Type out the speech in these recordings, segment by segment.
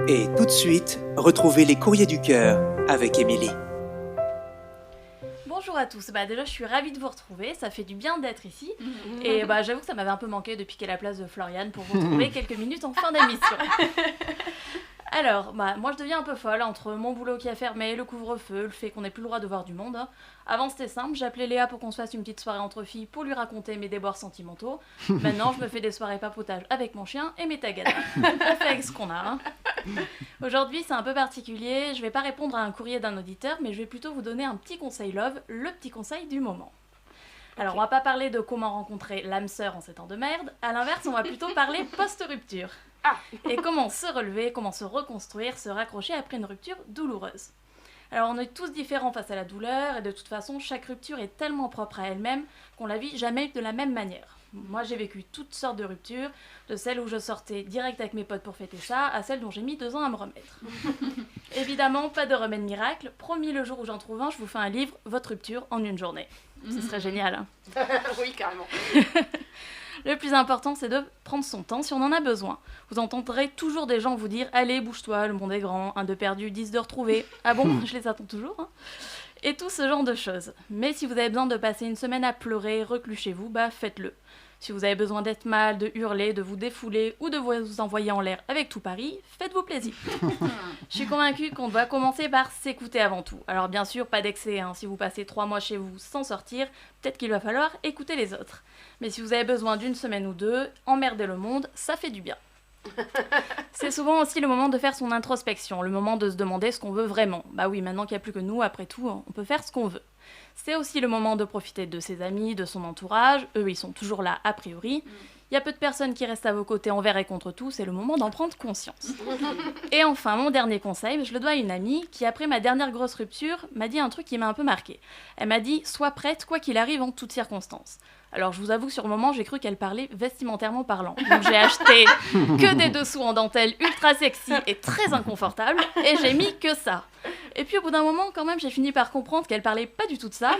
Et tout de suite, retrouvez les courriers du cœur avec Émilie. Bonjour à tous, déjà je suis ravie de vous retrouver, ça fait du bien d'être ici. Et j'avoue que ça m'avait un peu manqué de piquer la place de Floriane pour vous retrouver quelques minutes en fin d'émission. Alors, moi je deviens un peu folle entre mon boulot qui a fermé, le couvre-feu, le fait qu'on n'ait plus le droit de voir du monde. Avant c'était simple, j'appelais Léa pour qu'on se fasse une petite soirée entre filles pour lui raconter mes déboires sentimentaux. Maintenant je me fais des soirées papotage avec mon chien et mes tagadas. On fait avec ce qu'on a. Aujourd'hui c'est un peu particulier, je vais pas répondre à un courrier d'un auditeur, mais je vais plutôt vous donner un petit conseil love, le petit conseil du moment. Alors on va pas parler de comment rencontrer l'âme sœur en ces temps de merde, à l'inverse on va plutôt parler post-rupture. Et comment se relever, comment se reconstruire, se raccrocher après une rupture douloureuse. Alors on est tous différents face à la douleur et de toute façon chaque rupture est tellement propre à elle-même qu'on la vit jamais de la même manière. Moi j'ai vécu toutes sortes de ruptures, de celles où je sortais direct avec mes potes pour fêter ça, à celles dont j'ai mis 2 ans à me remettre. Évidemment, pas de remède miracle, promis le jour où j'en trouve un, je vous fais un livre, Votre rupture en une journée. Ce serait génial. Hein. Oui, carrément. Le plus important, c'est de prendre son temps si on en a besoin. Vous entendrez toujours des gens vous dire « Allez, bouge-toi, le monde est grand, 1 de perdu, 10 de retrouvé. » Ah bon, je les attends toujours. Hein. Et tout ce genre de choses. Mais si vous avez besoin de passer une semaine à pleurer, reclus chez vous, faites-le. Si vous avez besoin d'être mal, de hurler, de vous défouler ou de vous envoyer en l'air avec tout Paris, faites-vous plaisir. Je suis convaincue qu'on doit commencer par s'écouter avant tout. Alors bien sûr, pas d'excès, hein. Si vous passez 3 mois chez vous sans sortir, peut-être qu'il va falloir écouter les autres. Mais si vous avez besoin d'une semaine ou 2, emmerder le monde, ça fait du bien. C'est souvent aussi le moment de faire son introspection, le moment de se demander ce qu'on veut vraiment. Oui, maintenant qu'il n'y a plus que nous, après tout, on peut faire ce qu'on veut. C'est aussi le moment de profiter de ses amis, de son entourage. Eux, ils sont toujours là a priori. Il y a peu de personnes qui restent à vos côtés envers et contre tout, c'est le moment d'en prendre conscience. Et enfin, mon dernier conseil, je le dois à une amie qui, après ma dernière grosse rupture, m'a dit un truc qui m'a un peu marqué. Elle m'a dit « Sois prête, quoi qu'il arrive, en toutes circonstances ». Alors je vous avoue que sur le moment, j'ai cru qu'elle parlait vestimentairement parlant. Donc j'ai acheté que des dessous en dentelle ultra sexy et très inconfortables, et j'ai mis que ça. Et puis au bout d'un moment, quand même, j'ai fini par comprendre qu'elle parlait pas du tout de ça,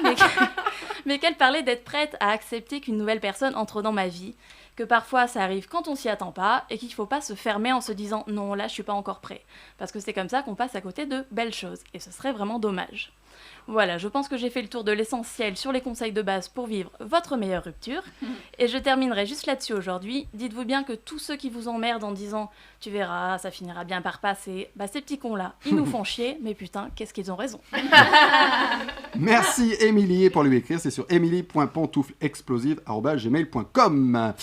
mais qu'elle parlait d'être prête à accepter qu'une nouvelle personne entre dans ma vie, que parfois ça arrive quand on s'y attend pas, et qu'il faut pas se fermer en se disant « Non, là je suis pas encore prêt », parce que c'est comme ça qu'on passe à côté de belles choses, et ce serait vraiment dommage. Voilà, je pense que j'ai fait le tour de l'essentiel sur les conseils de base pour vivre votre meilleure rupture. Et je terminerai juste là-dessus aujourd'hui. Dites-vous bien que tous ceux qui vous emmerdent en disant « Tu verras, ça finira bien par passer », ces petits cons-là, ils nous font chier, mais putain, qu'est-ce qu'ils ont raison. Merci Émilie, et pour lui écrire, c'est sur emily.pantouflexplosive@gmail.com.